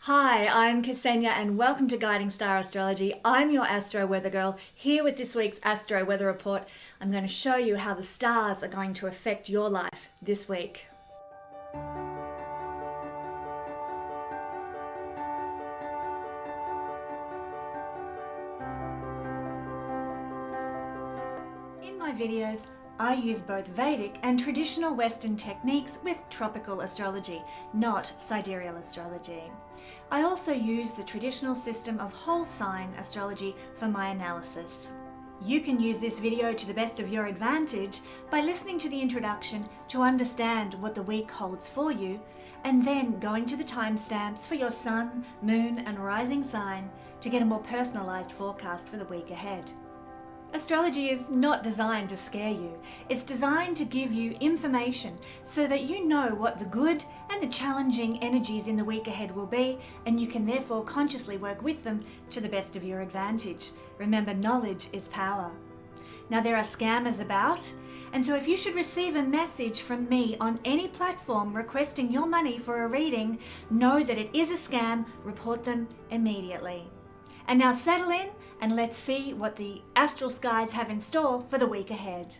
Hi, I'm Kesenya and welcome to Guiding Star Astrology. I'm your Astro Weather Girl, here with this week's Astro Weather Report. I'm going to show you how the stars are going to affect your life this week. In my videos, I use both Vedic and traditional Western techniques with tropical astrology, not sidereal astrology. I also use the traditional system of whole sign astrology for my analysis. You can use this video to the best of your advantage by listening to the introduction to understand what the week holds for you, and then going to the timestamps for your sun, moon, and rising sign to get a more personalized forecast for the week ahead. Astrology is not designed to scare you. It's designed to give you information so that you know what the good and the challenging energies in the week ahead will be, and you can therefore consciously work with them to the best of your advantage. Remember, knowledge is power. Now, there are scammers about, and so if you should receive a message from me on any platform requesting your money for a reading, know that it is a scam. Report them immediately. And now settle in and let's see what the astral skies have in store for the week ahead.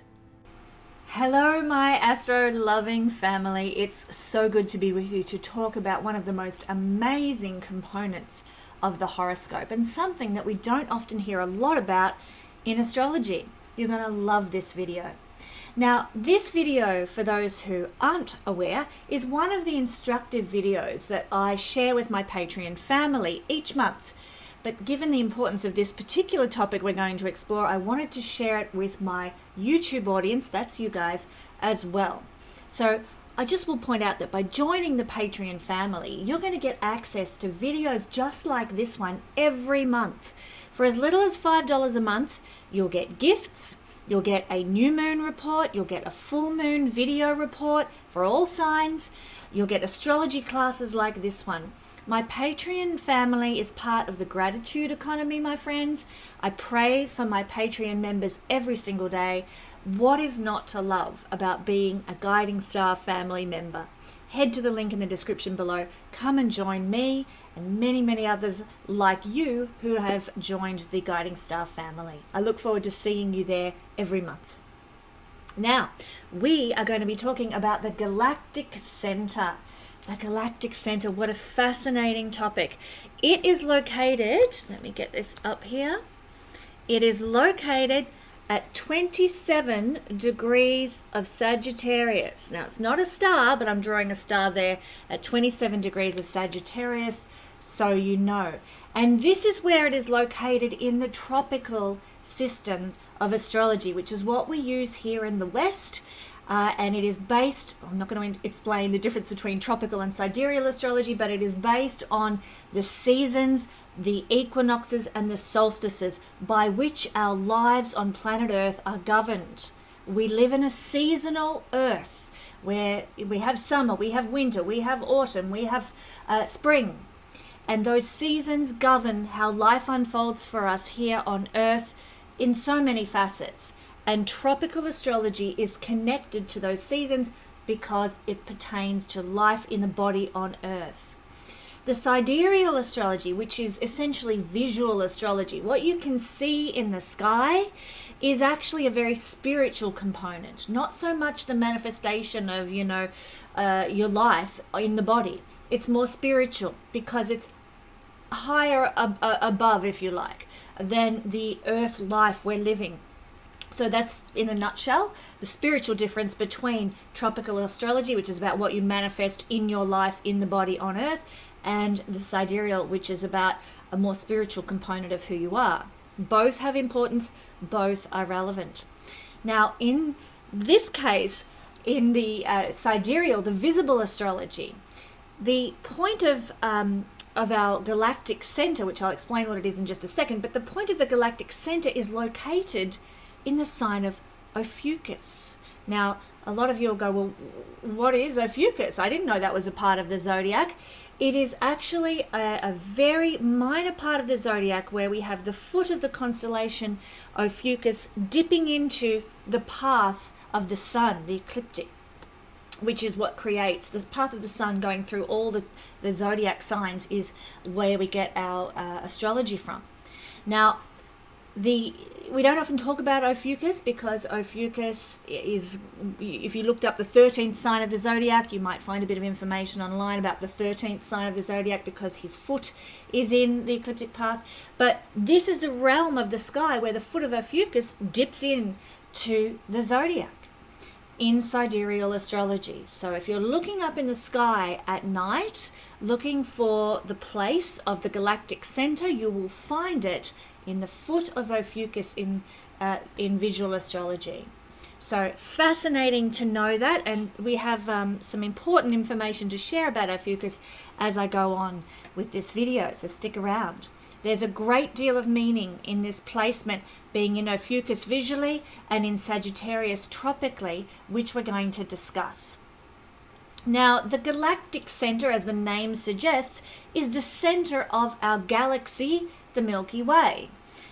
Hello, my astro-loving family. It's so good to be with you to talk about one of the most amazing components of the horoscope, and something that we don't often hear a lot about in astrology. You're going to love this video. Now, this video, for those who aren't aware, is one of the instructive videos that I share with my Patreon family each month. But given the importance of this particular topic we're going to explore, I wanted to share it with my YouTube audience, that's you guys, as well. So I just will point out that by joining the Patreon family, you're going to get access to videos just like this one every month. For as little as $5 a month, you'll get gifts, you'll get a new moon report, you'll get a full moon video report for all signs, you'll get astrology classes like this one. My Patreon family is part of the gratitude economy, my friends. I pray for my Patreon members every single day. What is not to love about being a Guiding Star family member? Head to the link in the description below. Come and join me and many, many others like you who have joined the Guiding Star family. I look forward to seeing you there every month. Now, we are going to be talking about the Galactic Center. The Galactic Center, what a fascinating topic. It is located, let me get this up here. It is located at 27 degrees of Sagittarius. Now, it's not a star, but I'm drawing a star there at 27 degrees of Sagittarius, so you know. And this is where it is located in the tropical system of astrology, which is what we use here in the West. And it is based, I'm not going to explain the difference between tropical and sidereal astrology, but it is based on the seasons, the equinoxes, and the solstices by which our lives on planet Earth are governed. We live in a seasonal Earth where we have summer, we have winter, we have autumn, we have spring. And those seasons govern how life unfolds for us here on Earth in so many facets. And tropical astrology is connected to those seasons because it pertains to life in the body on Earth. The sidereal astrology, which is essentially visual astrology, what you can see in the sky, is actually a very spiritual component, not so much the manifestation of, your life in the body. It's more spiritual because it's higher above, if you like, than the Earth life we're living. So that's, in a nutshell, the spiritual difference between tropical astrology, which is about what you manifest in your life in the body on Earth, and the sidereal, which is about a more spiritual component of who you are. Both have importance, both are relevant. Now, in this case, in the sidereal, the visible astrology, the point of our galactic center, which I'll explain what it is in just a second, but the point of the galactic center is located in the sign of Ophiuchus. Now, a lot of you will go, well, what is Ophiuchus? I didn't know that was a part of the zodiac. It is actually a very minor part of the zodiac where we have the foot of the constellation Ophiuchus dipping into the path of the sun, the ecliptic. which is what creates the path of the sun going through all the zodiac signs, is where we get our astrology from. Now, we don't often talk about Ophiuchus because Ophiuchus is, if you looked up the 13th sign of the zodiac, you might find a bit of information online about the 13th sign of the zodiac because his foot is in the ecliptic path. But this is the realm of the sky where the foot of Ophiuchus dips in to the zodiac in sidereal astrology. So if you're looking up in the sky at night, looking for the place of the galactic center, you will find it in the foot of Ophiuchus in visual astrology. So fascinating to know that, and we have some important information to share about Ophiuchus as I go on with this video, so stick around. There's a great deal of meaning in this placement being in Ophiuchus visually and in Sagittarius tropically, which we're going to discuss. Now, the galactic center, as the name suggests, is the center of our galaxy, the Milky Way.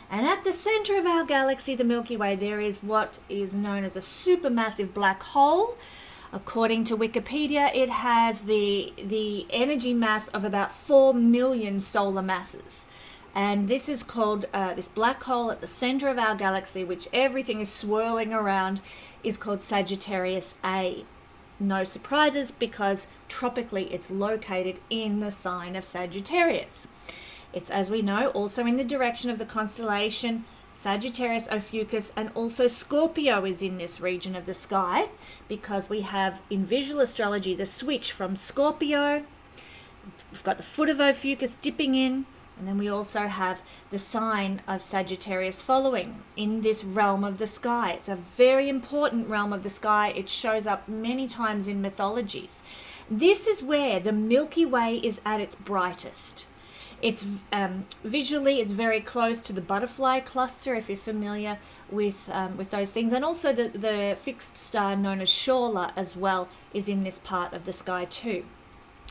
And at the center of our galaxy, the Milky Way, there is what is known as a supermassive black hole. According to Wikipedia, it has the energy mass of about 4 million solar masses. And this is called, this black hole at the center of our galaxy, which everything is swirling around, is called Sagittarius A. No surprises, because tropically it's located in the sign of Sagittarius. It's, as we know, also in the direction of the constellation Sagittarius, Ophiuchus, and also Scorpio is in this region of the sky, because we have in visual astrology the switch from Scorpio. We've got the foot of Ophiuchus dipping in, and then we also have the sign of Sagittarius following in this realm of the sky. It's a very important realm of the sky. It shows up many times in mythologies. This is where the Milky Way is at its brightest. It's visually, it's very close to the butterfly cluster, if you're familiar with those things. And also the fixed star known as Shorla as well is in this part of the sky too.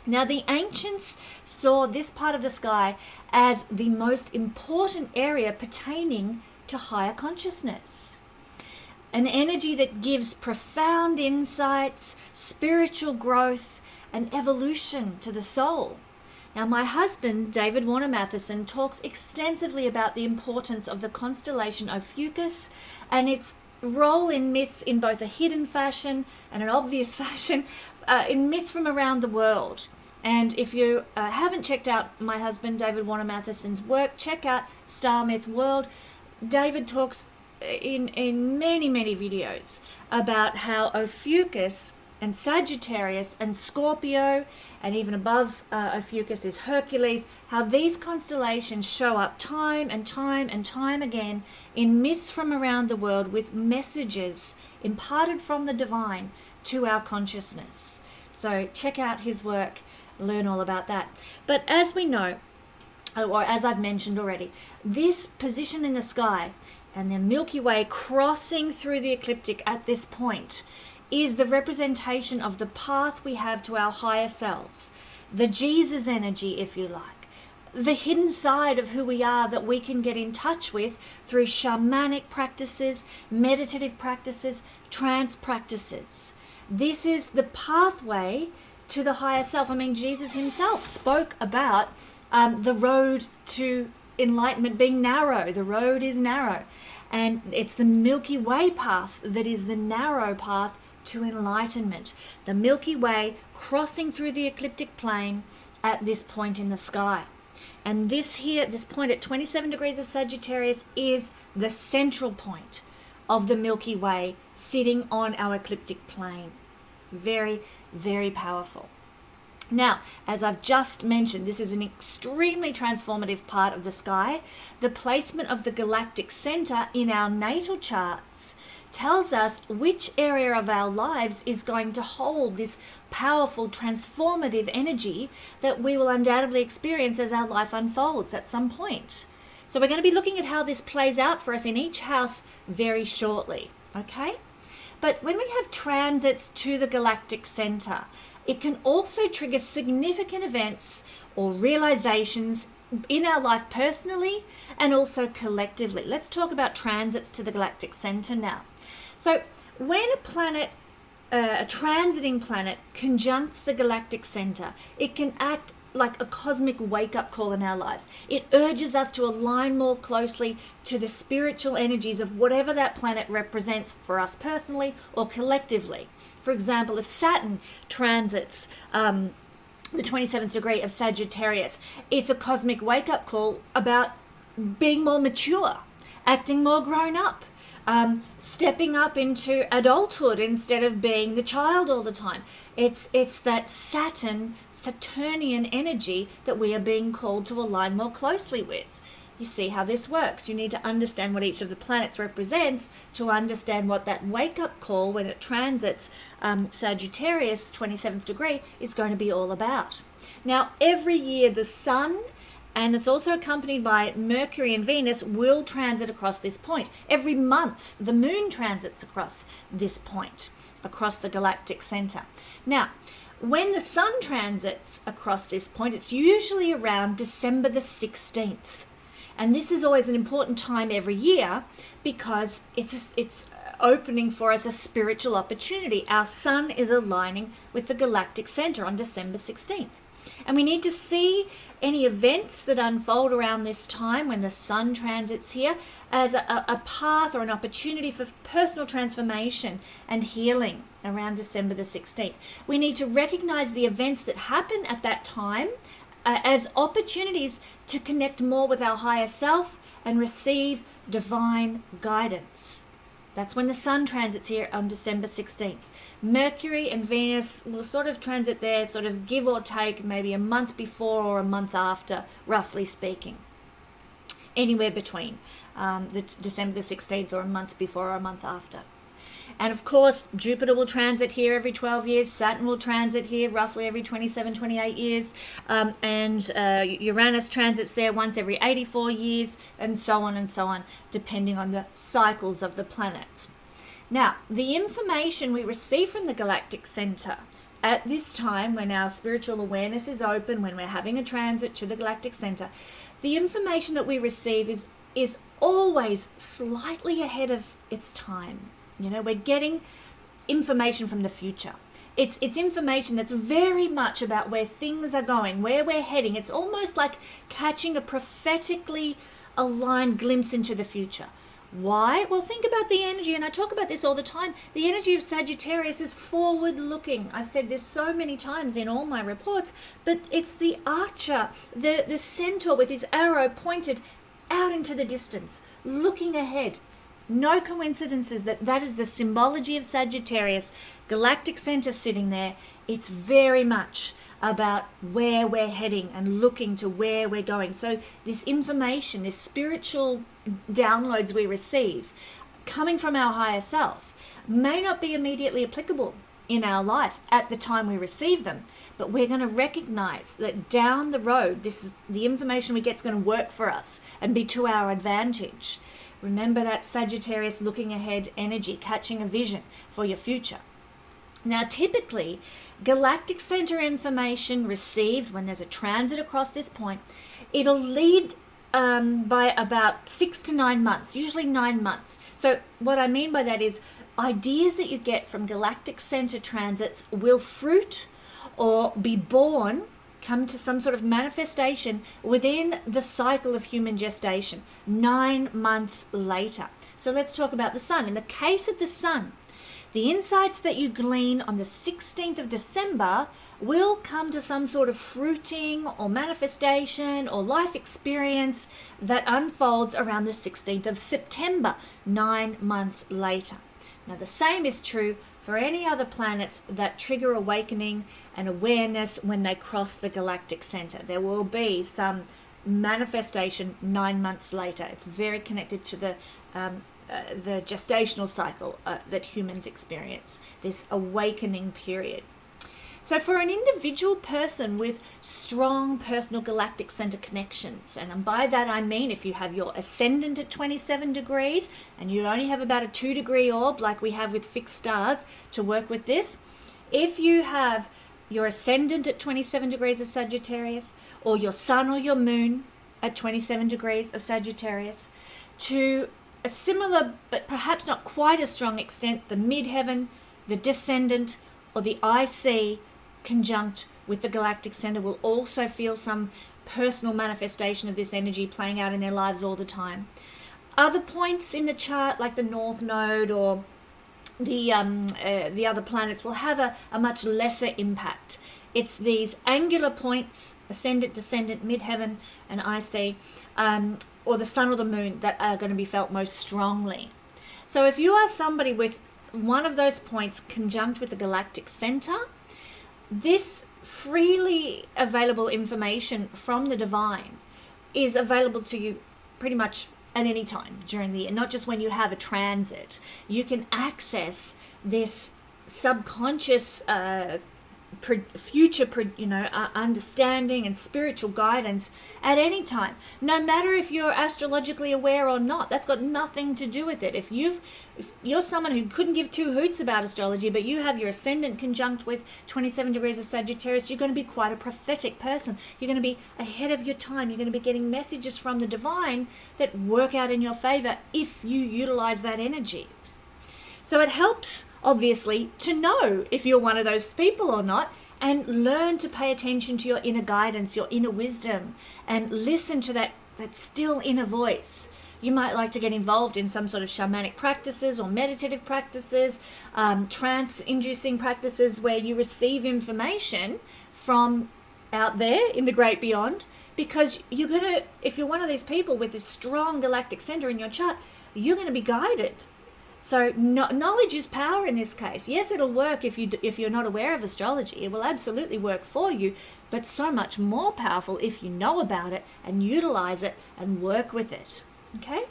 Now, the ancients saw this part of the sky as the most important area pertaining to higher consciousness. An energy that gives profound insights, spiritual growth, and evolution to the soul. Now, my husband, David Warner Matheson, talks extensively about the importance of the constellation Ophiuchus and its role in myths in both a hidden fashion and an obvious fashion, in myths from around the world. And if you haven't checked out my husband, David Warner Matheson's work, check out Star Myth World. David talks in many, many videos about how Ophiuchus and Sagittarius and Scorpio, and even above Ophiuchus is Hercules, how these constellations show up time and time and time again in myths from around the world with messages imparted from the divine to our consciousness. So check out his work, learn all about that. But as we know, or as I've mentioned already, this position in the sky and the Milky Way crossing through the ecliptic at this point is the representation of the path we have to our higher selves, the Jesus energy, if you like, the hidden side of who we are that we can get in touch with through shamanic practices, meditative practices, trance practices. This is the pathway to the higher self. I mean, Jesus himself spoke about the road to enlightenment being narrow. The road is narrow. And it's the Milky Way path that is the narrow path to enlightenment. The Milky Way crossing through the ecliptic plane at this point in the sky. And this point at 27 degrees of Sagittarius is the central point of the Milky Way sitting on our ecliptic plane. Very, very powerful. Now, as I've just mentioned, this is an extremely transformative part of the sky. The placement of the galactic center in our natal charts tells us which area of our lives is going to hold this powerful transformative energy that we will undoubtedly experience as our life unfolds at some point. So we're going to be looking at how this plays out for us in each house very shortly, okay? But when we have transits to the galactic center, it can also trigger significant events or realizations in our life personally and also collectively. Let's talk about transits to the galactic center now. So when a planet a transiting planet conjuncts the galactic center, it can act like a cosmic wake-up call in our lives. It urges us to align more closely to the spiritual energies of whatever that planet represents for us personally or collectively. For example, if Saturn transits the 27th degree of Sagittarius, it's a cosmic wake-up call about being more mature, acting more grown up, stepping up into adulthood instead of being the child all the time. It's that Saturnian energy that we are being called to align more closely with. You see how this works. You need to understand what each of the planets represents to understand what that wake-up call when it transits Sagittarius 27th degree is going to be all about. Now, every year the Sun, and it's also accompanied by Mercury and Venus, will transit across this point. Every month, the Moon transits across this point, across the galactic center. Now, when the Sun transits across this point, it's usually around December the 16th. And this is always an important time every year because it's opening for us a spiritual opportunity. Our Sun is aligning with the galactic center on December 16th. And we need to see any events that unfold around this time when the Sun transits here as a path or an opportunity for personal transformation and healing around December the 16th. We need to recognize the events that happen at that time as opportunities to connect more with our higher self and receive divine guidance. That's when the Sun transits here on December 16th. Mercury and Venus will sort of transit there, sort of give or take, maybe a month before or a month after, roughly speaking. Anywhere between December the 16th or a month before or a month after. And of course, Jupiter will transit here every 12 years. Saturn will transit here roughly every 27, 28 years. And Uranus transits there once every 84 years, and so on, depending on the cycles of the planets. Now, the information we receive from the galactic center at this time, when our spiritual awareness is open, when we're having a transit to the galactic center, the information that we receive is always slightly ahead of its time. You know, we're getting information from the future. It's information that's very much about where things are going, where we're heading. It's almost like catching a prophetically aligned glimpse into the future. Why? Well, think about the energy, and I talk about this all the time. The energy of Sagittarius is forward-looking. I've said this so many times in all my reports, but it's the archer, the centaur with his arrow pointed out into the distance, looking ahead. No coincidences that is the symbology of Sagittarius, galactic center sitting there. It's very much about where we're heading and looking to where we're going. So this information, this spiritual downloads we receive coming from our higher self may not be immediately applicable in our life at the time we receive them, but we're going to recognize that down the road, this is the information we get is going to work for us and be to our advantage. Remember that Sagittarius looking ahead energy, catching a vision for your future. Now, typically, galactic center information received when there's a transit across this point, it'll lead by about 6 to 9 months, usually 9 months. So what I mean by that is ideas that you get from galactic center transits will fruit or be born, come to some sort of manifestation within the cycle of human gestation, 9 months later. So let's talk about the Sun. In the case of the Sun, the insights that you glean on the 16th of December will come to some sort of fruiting or manifestation or life experience that unfolds around the 16th of September, 9 months later. Now, the same is true for any other planets that trigger awakening and awareness when they cross the galactic center. There will be some manifestation 9 months later. It's very connected to the gestational cycle that humans experience, this awakening period. So for an individual person with strong personal galactic center connections, and by that I mean if you have your ascendant at 27 degrees and you only have about a 2-degree orb like we have with fixed stars to work with this, if you have your ascendant at 27 degrees of Sagittarius, or your sun or your moon at 27 degrees of Sagittarius, to a similar but perhaps not quite as strong extent, the midheaven, the descendant or the IC conjunct with the galactic center will also feel some personal manifestation of this energy playing out in their lives all the time. Other points in the chart, like the North Node or the other planets, will have a much lesser impact. It's these angular points, ascendant, descendant, midheaven, and IC, or the sun or the moon, that are going to be felt most strongly. So if you are somebody with one of those points conjunct with the galactic center, this freely available information from the divine is available to you pretty much at any time during the year, not just when you have a transit. You can access this subconscious future understanding and spiritual guidance at any time, no matter if you're astrologically aware or not. That's got nothing to do with it. If you're someone who couldn't give two hoots about astrology, but you have your ascendant conjunct with 27 degrees of Sagittarius, you're going to be quite a prophetic person. You're going to be ahead of your time. You're going to be getting messages from the divine that work out in your favor if you utilize that energy. So it helps, obviously, to know if you're one of those people or not, and learn to pay attention to your inner guidance, your inner wisdom, and listen to that still inner voice. You might like to get involved in some sort of shamanic practices or meditative practices, trance-inducing practices where you receive information from out there in the great beyond, because you're going to, if you're one of these people with a strong galactic center in your chart, you're going to be guided. So knowledge is power in this case. Yes, it'll work if you're not aware of astrology. It will absolutely work for you, but so much more powerful if you know about it and utilize it and work with it. Okay?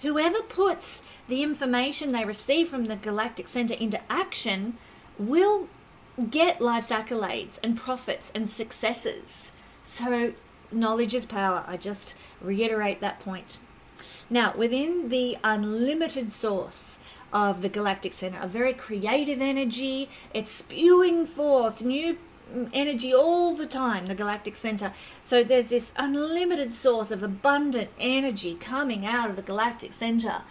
Whoever puts the information they receive from the galactic center into action will get life's accolades and profits and successes. So knowledge is power. I just reiterate that point. Now, within the unlimited source of the galactic center, a very creative energy, it's spewing forth new energy all the time, the galactic center. So there's this unlimited source of abundant energy coming out of the galactic center.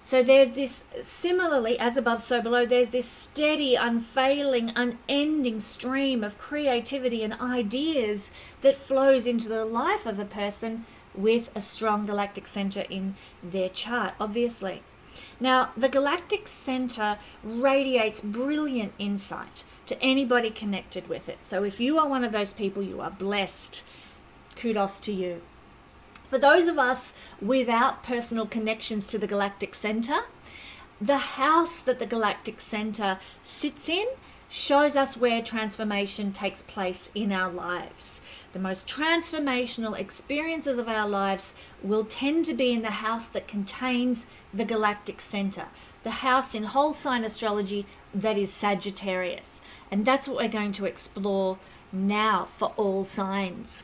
So there's this, similarly, as above, so below, there's this steady, unfailing, unending stream of creativity and ideas that flows into the life of a person with a strong galactic center in their chart, obviously. Now, the galactic center radiates brilliant insight to anybody connected with it. So if you are one of those people, you are blessed. Kudos to you. For those of us without personal connections to the galactic center, the house that the galactic center sits in shows us where transformation takes place in our lives. The most transformational experiences of our lives will tend to be in the house that contains the galactic center, the house in whole sign astrology that is Sagittarius. And that's what we're going to explore now for all signs.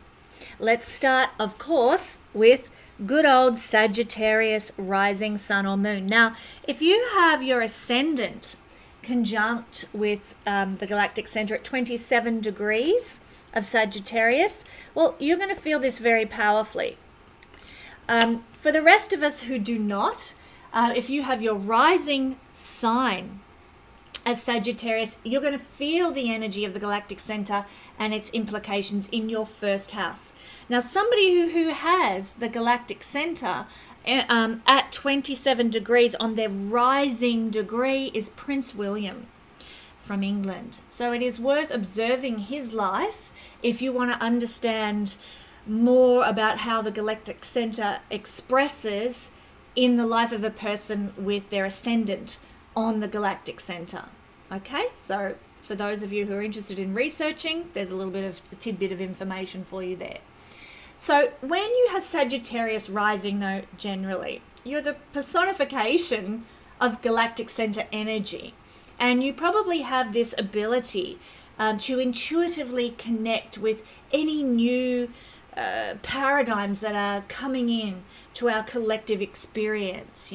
Let's start, of course, with good old Sagittarius rising, sun or moon. Now, if you have your ascendant conjunct with the galactic center at 27 degrees of Sagittarius, well, you're going to feel this very powerfully. For the rest of us who do not, if you have your rising sign as Sagittarius, you're going to feel the energy of the galactic center and its implications in your first house. Now, somebody who has the galactic center at 27 degrees on their rising degree is Prince William from England. So it is worth observing his life if you want to understand more about how the galactic center expresses in the life of a person with their ascendant on the galactic center. Okay, so for those of you who are interested in researching, there's a little bit of a tidbit of information for you there. So when you have Sagittarius rising, though, generally, you're the personification of galactic center energy. And you probably have this ability to intuitively connect with any new paradigms that are coming in to our collective experience,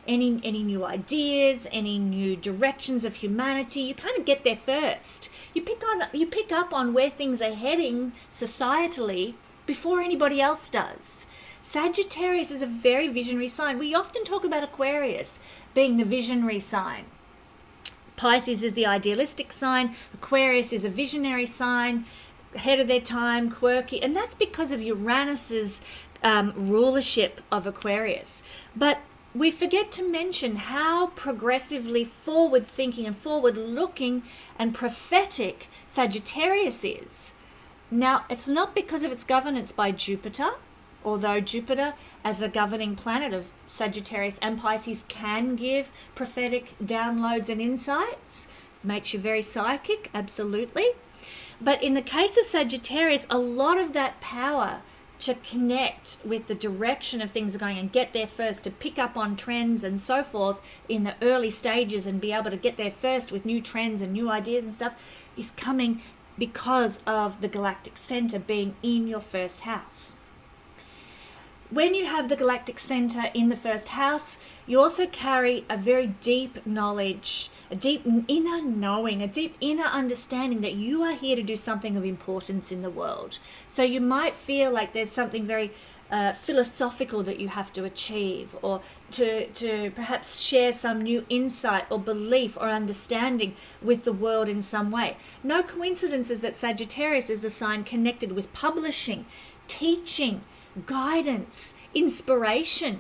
any new ideas, any new directions of humanity. You kind of get there first. You pick up on where things are heading societally before anybody else does. Sagittarius is a very visionary sign. We often talk about Aquarius being the visionary sign. Pisces is the idealistic sign. Aquarius is a visionary sign, ahead of their time, quirky. And that's because of Uranus's rulership of Aquarius. But we forget to mention how progressively forward-thinking and forward-looking and prophetic Sagittarius is. Now, it's not because of its governance by Jupiter, although Jupiter, as a governing planet of Sagittarius and Pisces, can give prophetic downloads and insights. Makes you very psychic, absolutely. But in the case of Sagittarius, a lot of that power to connect with the direction of things are going and get there first, to pick up on trends and so forth in the early stages and be able to get there first with new trends and new ideas and stuff, is coming because of the galactic center being in your first house. When you have the galactic center in the first house, you also carry a very deep knowledge, a deep inner knowing, a deep inner understanding that you are here to do something of importance in the world. So you might feel like there's something very philosophical that you have to achieve, or to perhaps share some new insight or belief or understanding with the world in some way. No coincidence is that Sagittarius is the sign connected with publishing, teaching, guidance, inspiration.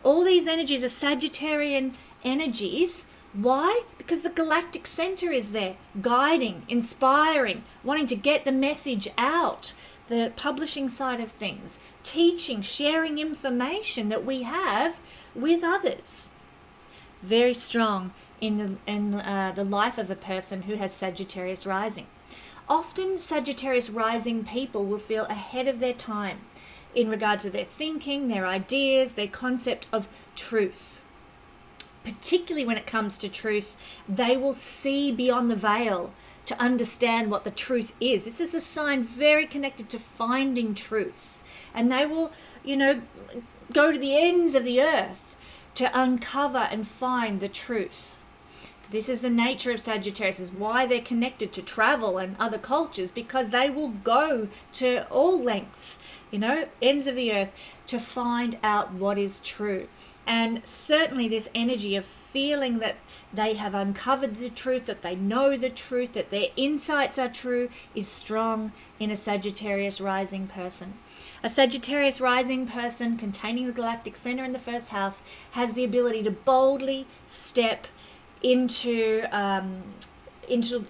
All these energies are Sagittarian energies. Why? Because the galactic center is there, guiding, inspiring, wanting to get the message out, the publishing side of things, teaching, sharing information that we have with others. Very strong in the life of a person who has Sagittarius rising. Often Sagittarius rising people will feel ahead of their time in regard to their thinking, their ideas, their concept of truth. Particularly when it comes to truth, they will see beyond the veil to understand what the truth is. This is a sign very connected to finding truth. And they will, go to the ends of the earth to uncover and find the truth. This is the nature of Sagittarius, is why they're connected to travel and other cultures, because they will go to all lengths, ends of the earth, to find out what is true. And certainly this energy of feeling that they have uncovered the truth, that they know the truth, that their insights are true, is strong in a Sagittarius rising person. A Sagittarius rising person containing the galactic center in the first house has the ability to boldly step into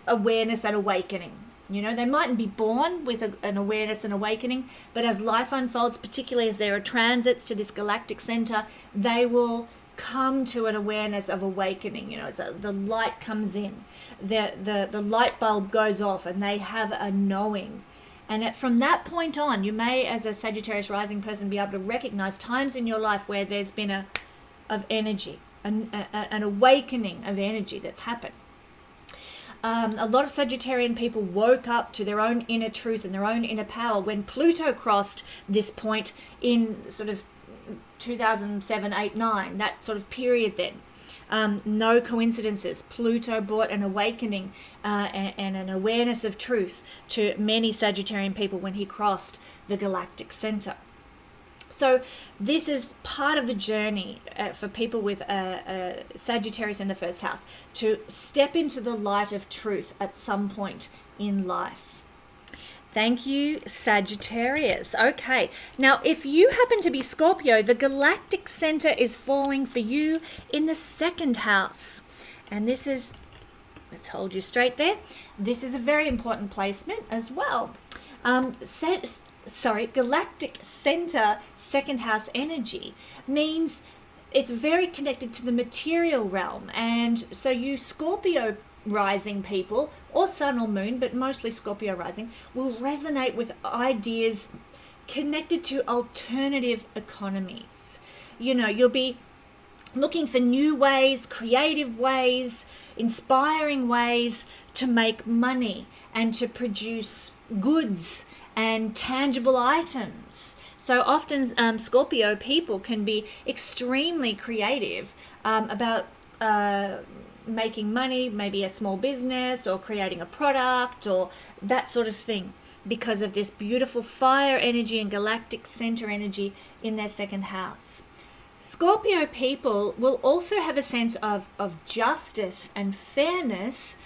awareness and awakening. They mightn't be born with an awareness and awakening, but as life unfolds, particularly as there are transits to this galactic center, they will come to an awareness of awakening. The light comes in, the light bulb goes off, and they have a knowing. And from that point on, you may, as a Sagittarius rising person, be able to recognize times in your life where there's been of energy, an awakening of energy that's happened. A lot of Sagittarian people woke up to their own inner truth and their own inner power when Pluto crossed this point in sort of 2007, 8, 9, that sort of period then. No coincidences. Pluto brought an awakening and an awareness of truth to many Sagittarian people when he crossed the galactic center. So this is part of the journey for people with Sagittarius in the first house, to step into the light of truth at some point in life. Thank you, Sagittarius. Okay, now if you happen to be Scorpio, the galactic center is falling for you in the second house. And this is, let's hold you straight there, this is a very important placement as well. Galactic center, second house energy means it's very connected to the material realm. And so you Scorpio rising people, or sun or moon, but mostly Scorpio rising, will resonate with ideas connected to alternative economies. You'll be looking for new ways, creative ways, inspiring ways to make money and to produce goods and tangible items. So often Scorpio people can be extremely creative about making money, maybe a small business or creating a product or that sort of thing, because of this beautiful fire energy and galactic center energy in their second house. Scorpio people will also have a sense of justice and fairness,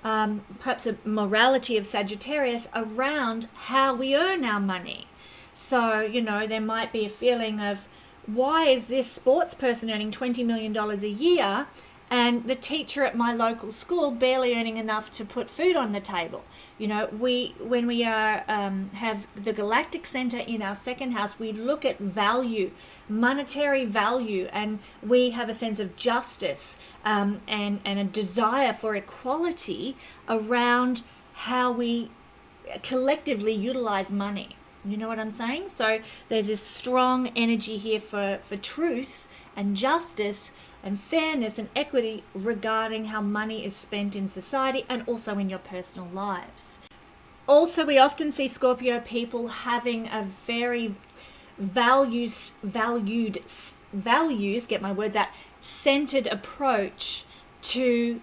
perhaps a morality of Sagittarius around how we earn our money. So, there might be a feeling of, why is this sports person earning $20 million a year and the teacher at my local school barely earning enough to put food on the table? When we have the Galactic Center in our second house, we look at value, monetary value, and we have a sense of justice and a desire for equality around how we collectively utilize money. You know what I'm saying? So there's this strong energy here for truth and justice and fairness and equity regarding how money is spent in society and also in your personal lives. Also, we often see Scorpio people having a very valued, get my words out, centered approach to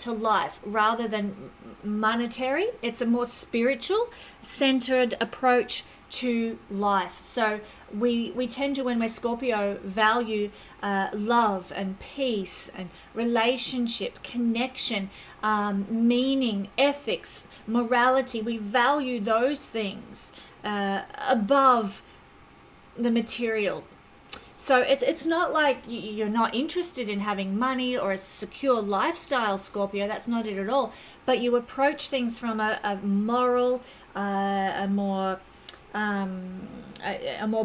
life rather than monetary. It's a more spiritual centered approach to life. So we tend to, when we're Scorpio, value love and peace and relationship, connection, meaning, ethics, morality. We value those things above the material. So it's not like you're not interested in having money or a secure lifestyle, Scorpio. That's not it at all. But you approach things from a moral, a more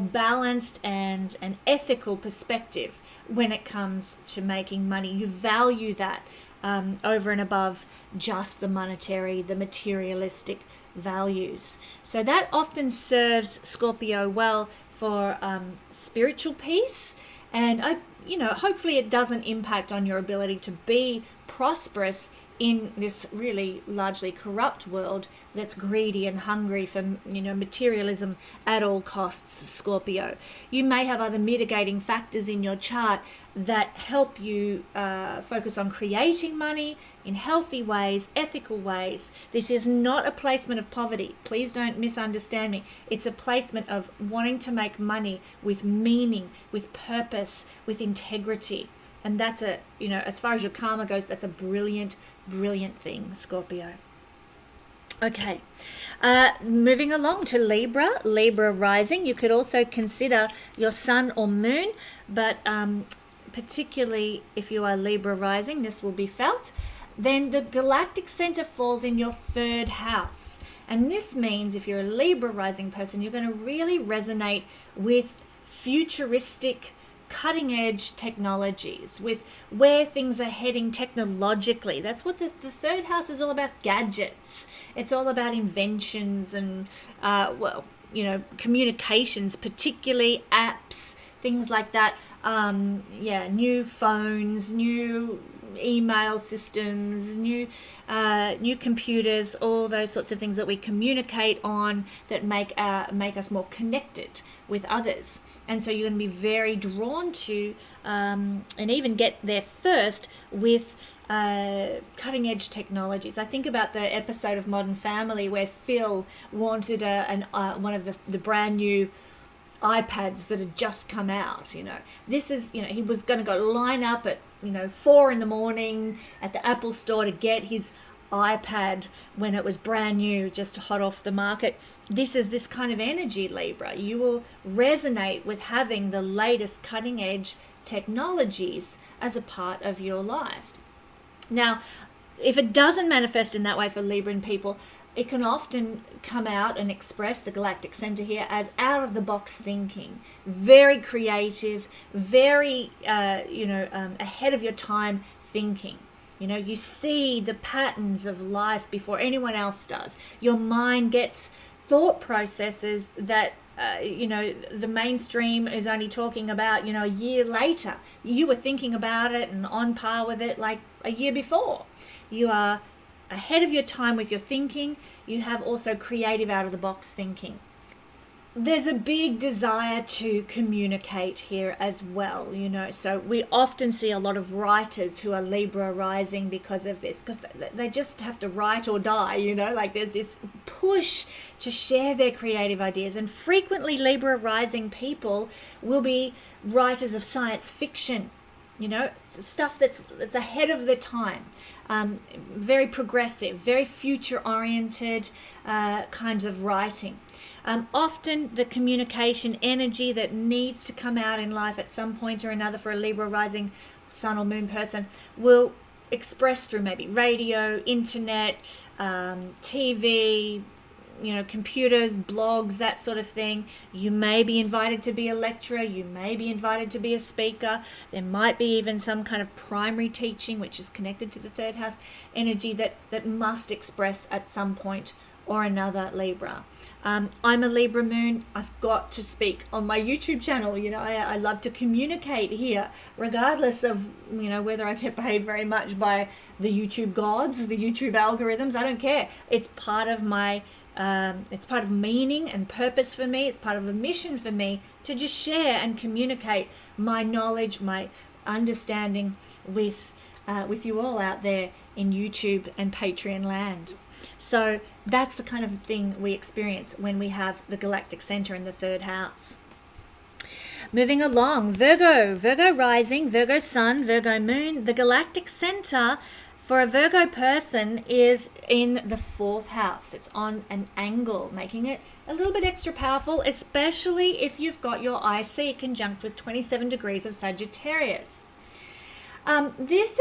balanced and an ethical perspective when it comes to making money. You value that over and above just the monetary, the materialistic values. So that often serves Scorpio well for spiritual peace, and hopefully it doesn't impact on your ability to be prosperous in this really largely corrupt world that's greedy and hungry for materialism at all costs, Scorpio. You may have other mitigating factors in your chart that help you focus on creating money in healthy ways, ethical ways. This is not a placement of poverty. Please don't misunderstand me. It's a placement of wanting to make money with meaning, with purpose, with integrity. And that's as far as your karma goes, that's a brilliant thing, Scorpio. Okay, moving along to Libra Rising. You could also consider your sun or moon, but particularly if you are Libra Rising, this will be felt. Then the Galactic Center falls in your third house. And this means if you're a Libra Rising person, you're going to really resonate with futuristic, cutting-edge technologies, with where things are heading technologically. That's what the third house is all about, gadgets. It's all about inventions and, communications, particularly apps, things like that. New phones, new email systems, new computers, all those sorts of things that we communicate on that make us more connected with others. And so you're going to be very drawn to and even get there first with cutting edge technologies. I think about the episode of Modern Family where Phil wanted one of the brand new iPads that had just come out. This is, he was going to go line up at 4 a.m. at the Apple store to get his iPad when it was brand new, just hot off the market. This is this kind of energy, Libra. You will resonate with having the latest cutting edge technologies as a part of your life. Now, if it doesn't manifest in that way for Libran people, it can often come out and express the Galactic Center here as out-of-the-box thinking, very creative, very, ahead of your time thinking. You see the patterns of life before anyone else does. Your mind gets thought processes that, the mainstream is only talking about, a year later. You were thinking about it and on par with it like a year before. You are ahead of your time with your thinking. You have also creative out-of-the-box thinking. there's a big desire to communicate here as well, you know. So we often see a lot of writers who are Libra rising because of this, because they just have to write or die, you know, like there's this push to share their creative ideas. And frequently Libra rising people will be writers of science fiction, you know, stuff that's ahead of the time, very progressive, very future oriented kinds of writing. Often the communication energy that needs to come out in life at some point or another for a Libra rising sun or moon person will express through maybe radio, internet, TV, you know, computers, blogs, that sort of thing. You may be invited to be a lecturer, you may be invited to be a speaker. There might be even some kind of primary teaching, which is connected to the third house energy that must express at some point or another, Libra. I'm a Libra moon. I've got to speak on my YouTube channel. You know, I love to communicate here, regardless of, you know, whether I get paid very much by the YouTube gods, the YouTube algorithms. I don't care. It's part of my, it's part of meaning and purpose for me. It's part of a mission for me to just share and communicate my knowledge, my understanding with you all out there in YouTube and Patreon land. So that's the kind of thing we experience when we have the galactic center in the third house. Moving along, Virgo rising, Virgo sun, Virgo moon. The galactic center for a Virgo person is in the fourth house. It's on an angle, making it a little bit extra powerful, especially if you've got your IC conjunct with 27 degrees of Sagittarius. This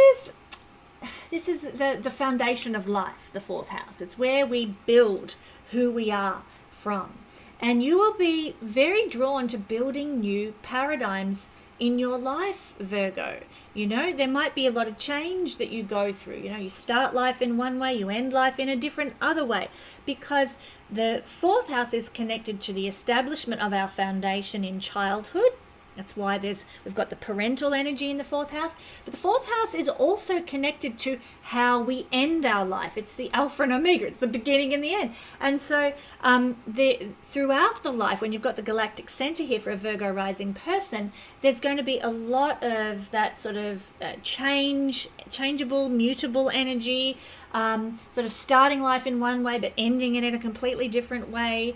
is the foundation of life, the fourth house. It's where we build who we are from. And you will be very drawn to building new paradigms in your life, Virgo. You know, there might be a lot of change that you go through. You know, you start life in one way, you end life in a different other way, because the fourth house is connected to the establishment of our foundation in childhood. That's why we've got the parental energy in the fourth house. But the fourth house is also connected to how we end our life. It's the alpha and omega. It's the beginning and the end. And so throughout the life, when you've got the galactic center here for a Virgo rising person, there's going to be a lot of that sort of changeable, mutable energy, sort of starting life in one way but ending it in a completely different way,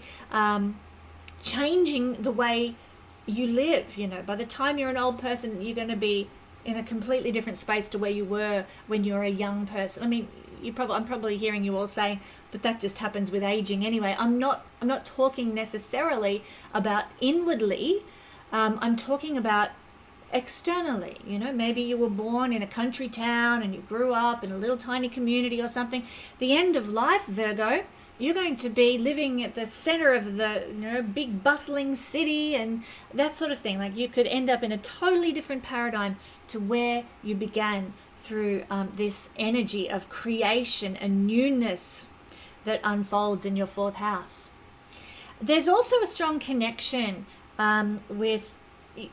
changing the way you live. You know, by the time you're an old person, you're going to be in a completely different space to where you were when you were a young person. I mean, I'm probably hearing you all say, but that just happens with aging anyway. I'm not talking necessarily about inwardly. I'm talking about externally. You know, maybe you were born in a country town and you grew up in a little tiny community or something. The end of life, Virgo, you're going to be living at the center of the, you know, big bustling city and that sort of thing. Like, you could end up in a totally different paradigm to where you began through this energy of creation and newness that unfolds in your fourth house. There's also a strong connection with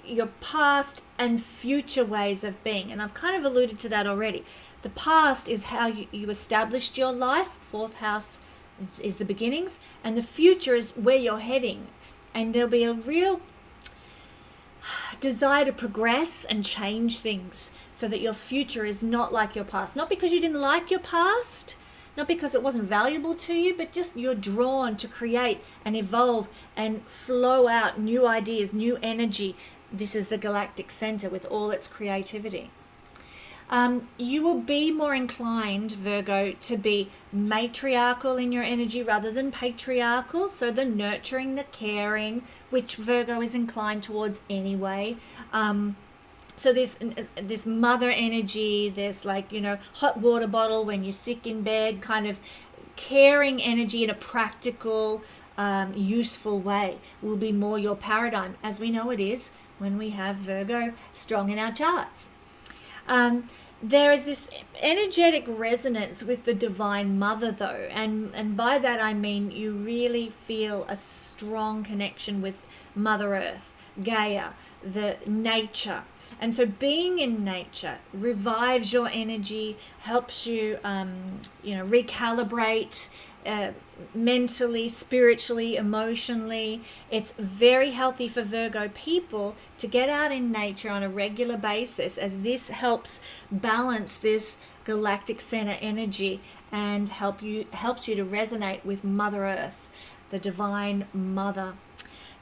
your past and future ways of being. And I've kind of alluded to that already. The past is how you established your life. Fourth house is the beginnings. And the future is where you're heading. And there'll be a real desire to progress and change things so that your future is not like your past. Not because you didn't like your past, not because it wasn't valuable to you, but just you're drawn to create and evolve and flow out new ideas, new energy. This is the galactic center with all its creativity. You will be more inclined, Virgo, to be matriarchal in your energy rather than patriarchal. So the nurturing, the caring, which Virgo is inclined towards anyway. So this mother energy, this, like, you know, hot water bottle when you're sick in bed, kind of caring energy in a practical, useful way will be more your paradigm, as we know it is when we have Virgo strong in our charts. There is this energetic resonance with the Divine Mother, though, and by that I mean you really feel a strong connection with Mother Earth, Gaia, the nature. And so being in nature revives your energy, helps you, recalibrate. mentally, spiritually, emotionally. It's very healthy for Virgo people to get out in nature on a regular basis, as this helps balance this galactic center energy and helps you to resonate with Mother Earth, the divine mother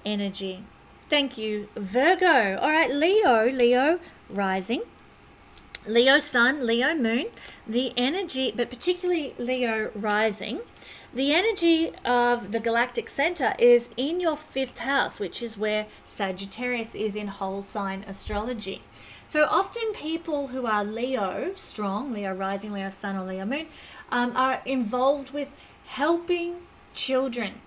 energy. Thank you, Virgo. All right, Leo rising, Leo sun, Leo moon, the energy, but particularly Leo rising, the energy of the galactic center is in your 5th house, which is where Sagittarius is in whole sign astrology. So often people who are Leo strong, Leo rising, Leo sun, or Leo moon, are involved with helping children.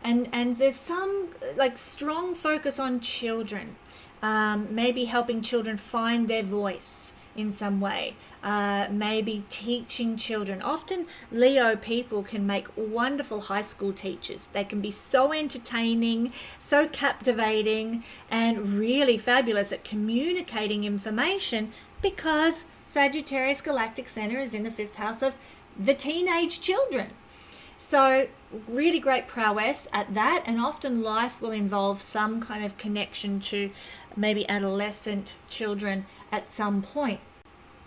And there's some like strong focus on children, maybe helping children find their voice in some way, maybe teaching children. Often Leo people can make wonderful high school teachers. They can be so entertaining, so captivating, and really fabulous at communicating information, because Sagittarius galactic center is in the 5th house of the teenage children. So really great prowess at that, and often life will involve some kind of connection to maybe adolescent children at some point.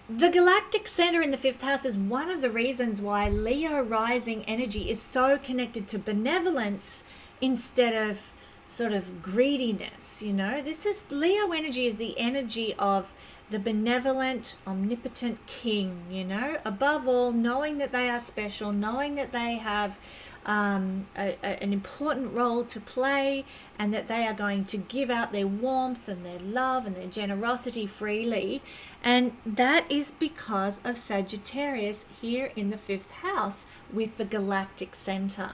The galactic center in the 5th house is one of the reasons why Leo rising energy is so connected to benevolence instead of sort of greediness. This is Leo energy, is the energy of the benevolent, omnipotent king, above all, knowing that they are special, knowing that they have an important role to play, and that they are going to give out their warmth and their love and their generosity freely. And that is because of Sagittarius here in the 5th house with the galactic center.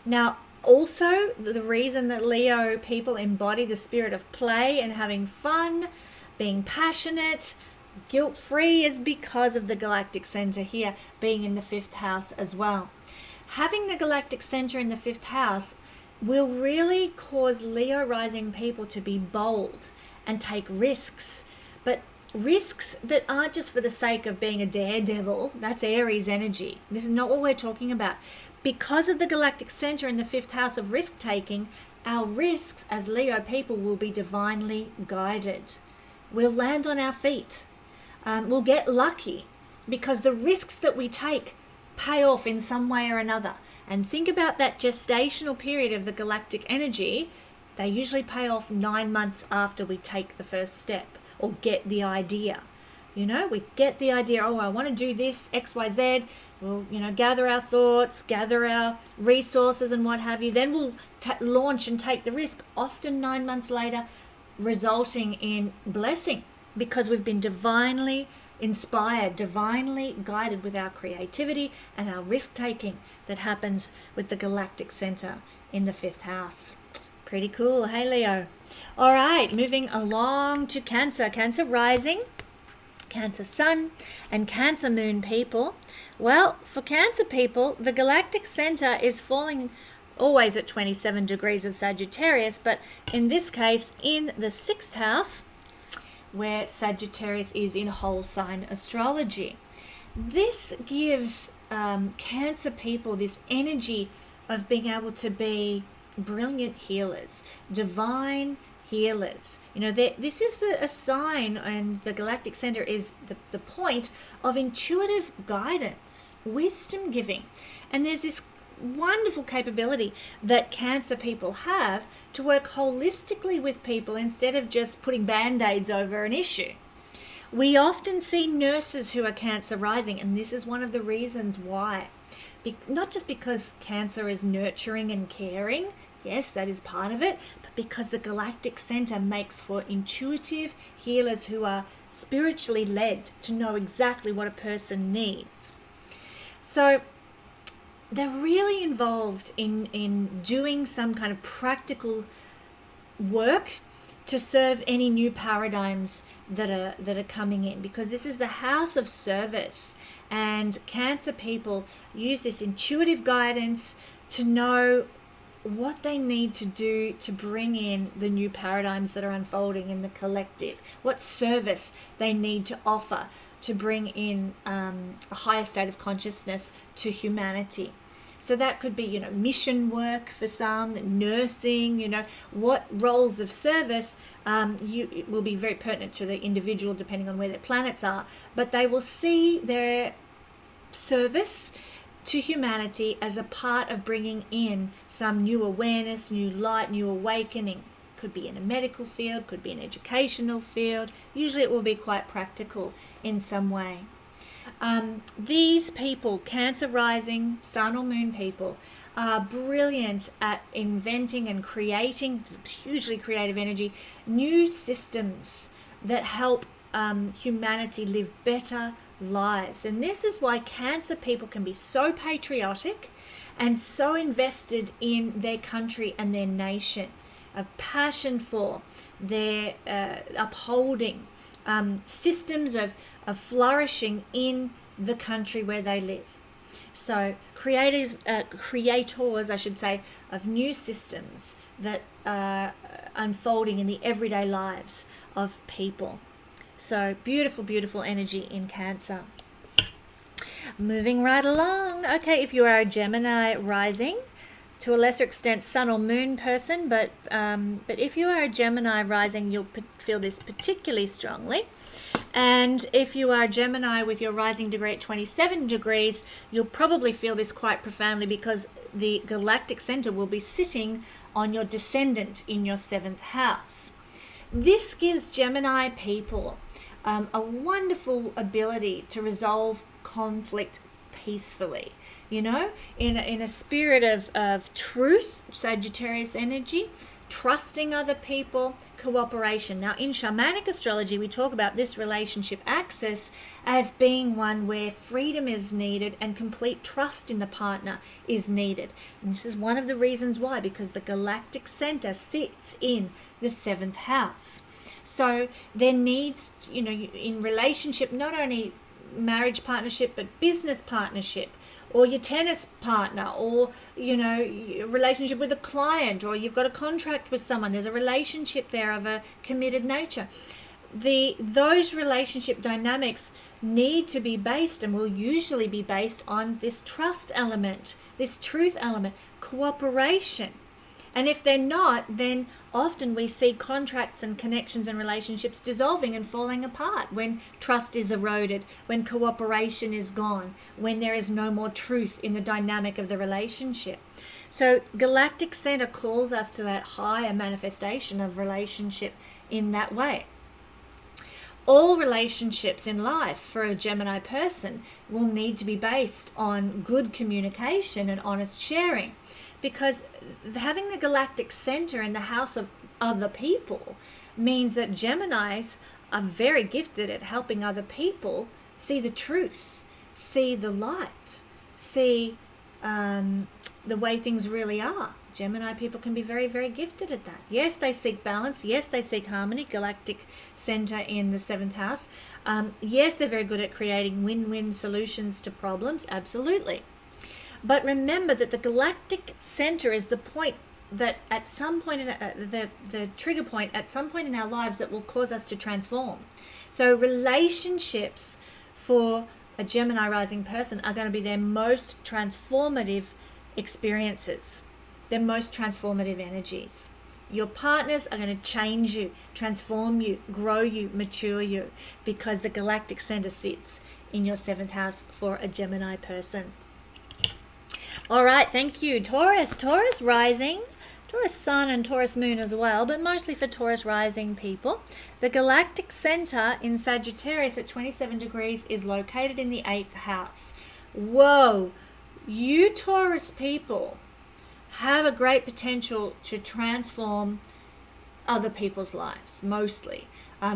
Now, also, the reason that Leo people embody the spirit of play and having fun, being passionate, guilt-free, is because of the galactic center here being in the 5th house as well. Having the galactic center in the 5th house will really cause Leo rising people to be bold and take risks, but risks that aren't just for the sake of being a daredevil. That's Aries energy. This is not what we're talking about. Because of the galactic center in the 5th house of risk-taking, our risks as Leo people will be divinely guided. We'll land on our feet. We'll get lucky, because the risks that we take pay off in some way or another. And think about that gestational period of the galactic energy. They usually pay off 9 months after we take the first step or get the idea. We get the idea, oh, I want to do this, X, Y, Z. We'll, gather our thoughts, gather our resources and what have you. Then we'll launch and take the risk, often 9 months later, resulting in blessing, because we've been divinely inspired, divinely guided with our creativity and our risk-taking that happens with the galactic center in the 5th house. Pretty cool, hey Leo? All right, moving along to Cancer. Cancer rising, Cancer sun, and Cancer moon people. Well, for Cancer people, the galactic center is falling always at 27 degrees of Sagittarius, but in this case in the 6th house, where Sagittarius is in whole sign astrology. This gives Cancer people this energy of being able to be brilliant healers, divine healers. This is a sign, and the galactic center is the point of intuitive guidance, wisdom giving. And there's this wonderful capability that Cancer people have to work holistically with people instead of just putting band-aids over an issue. We often see nurses who are Cancer rising, and this is one of the reasons why. Not just because Cancer is nurturing and caring, yes, that is part of it, but because the galactic center makes for intuitive healers who are spiritually led to know exactly what a person needs. So they're really involved in doing some kind of practical work to serve any new paradigms that are coming in, because this is the house of service, and Cancer people use this intuitive guidance to know what they need to do to bring in the new paradigms that are unfolding in the collective, what service they need to offer to bring in a higher state of consciousness to humanity. So that could be, mission work for some, nursing, what roles of service it will be very pertinent to the individual depending on where their planets are, but they will see their service to humanity as a part of bringing in some new awareness, new light, new awakening. Could be in a medical field, could be an educational field. Usually it will be quite practical in some way. These people, Cancer rising, Sun or Moon people, are brilliant at inventing and creating, hugely creative energy, new systems that help humanity live better lives. And this is why Cancer people can be so patriotic and so invested in their country and their nation, a passion for their upholding systems of flourishing in the country where they live. So creators, I should say, of new systems that are unfolding in the everyday lives of people. So beautiful, beautiful energy in Cancer. Moving right along. Okay, if you are a Gemini rising, to a lesser extent Sun or Moon person, but if you are a Gemini rising, you'll feel this particularly strongly. And if you are Gemini with your rising degree at 27 degrees, you'll probably feel this quite profoundly because the galactic center will be sitting on your descendant in your 7th house. This gives Gemini people a wonderful ability to resolve conflict peacefully. In a spirit of truth, Sagittarius energy, trusting other people, cooperation. Now, in shamanic astrology, we talk about this relationship axis as being one where freedom is needed and complete trust in the partner is needed. And this is one of the reasons why, because the galactic center sits in the 7th house. So there needs, in relationship, not only marriage partnership, but business partnership, or your tennis partner, or relationship with a client, or you've got a contract with someone. There's a relationship there of a committed nature. Those relationship dynamics need to be based, and will usually be based on this trust element, this truth element, cooperation. And if they're not, then often we see contracts and connections and relationships dissolving and falling apart when trust is eroded, when cooperation is gone, when there is no more truth in the dynamic of the relationship. So Galactic Center calls us to that higher manifestation of relationship in that way. All relationships in life for a Gemini person will need to be based on good communication and honest sharing. Because having the galactic center in the house of other people means that Geminis are very gifted at helping other people see the truth, see the light, see the way things really are. Gemini people can be very, very gifted at that. Yes, they seek balance. Yes, they seek harmony. Galactic center in the 7th house. Yes, they're very good at creating win-win solutions to problems. Absolutely. But remember that the galactic center is the point that at some point in the trigger point at some point in our lives that will cause us to transform. So relationships for a Gemini rising person are going to be their most transformative experiences, their most transformative energies. Your partners are going to change you, transform you, grow you, mature you, because the galactic center sits in your 7th house for a Gemini person. All right, thank you. Taurus rising, Taurus sun and Taurus moon as well, but mostly for Taurus rising people. The galactic center in Sagittarius at 27 degrees is located in the 8th house. Whoa, you Taurus people have a great potential to transform other people's lives, mostly.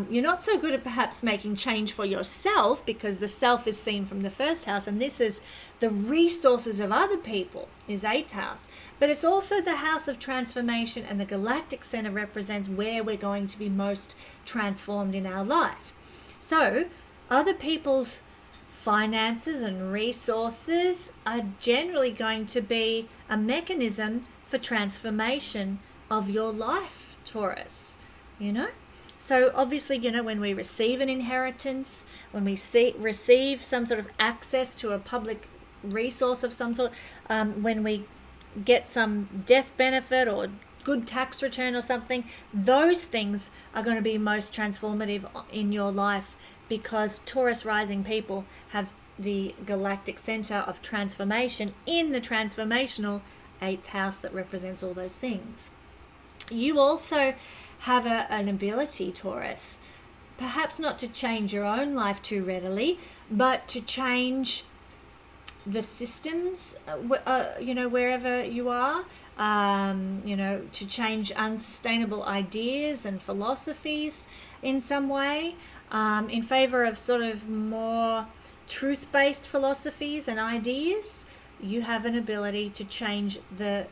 You're not so good at perhaps making change for yourself because the self is seen from the 1st house, and this is the resources of other people is 8th house. But it's also the house of transformation, and the galactic center represents where we're going to be most transformed in our life. So other people's finances and resources are generally going to be a mechanism for transformation of your life, Taurus, So obviously, when we receive an inheritance, when we receive some sort of access to a public resource of some sort, when we get some death benefit or good tax return or something, those things are going to be most transformative in your life, because Taurus rising people have the galactic center of transformation in the transformational 8th house that represents all those things. You also have an ability, Taurus, perhaps not to change your own life too readily, but to change the systems, wherever you are, to change unsustainable ideas and philosophies in some way, in favor of sort of more truth-based philosophies and ideas. You have an ability to change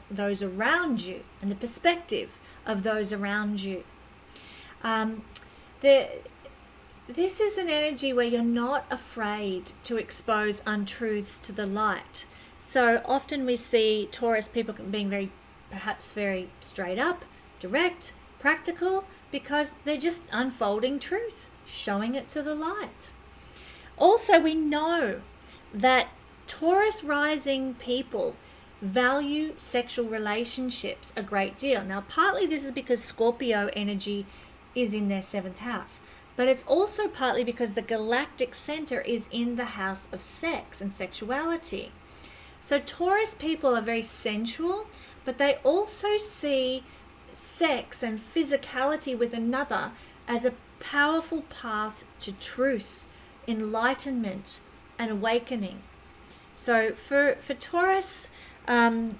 those around you and the perspective of those around you. This is an energy where you're not afraid to expose untruths to the light. So often we see Taurus people being perhaps very straight up, direct, practical, because they're just unfolding truth, showing it to the light. Also, we know that Taurus rising people value sexual relationships a great deal. Now, partly this is because Scorpio energy is in their 7th house, but it's also partly because the galactic center is in the house of sex and sexuality. So Taurus people are very sensual, but they also see sex and physicality with another as a powerful path to truth, enlightenment, and awakening. So for Taurus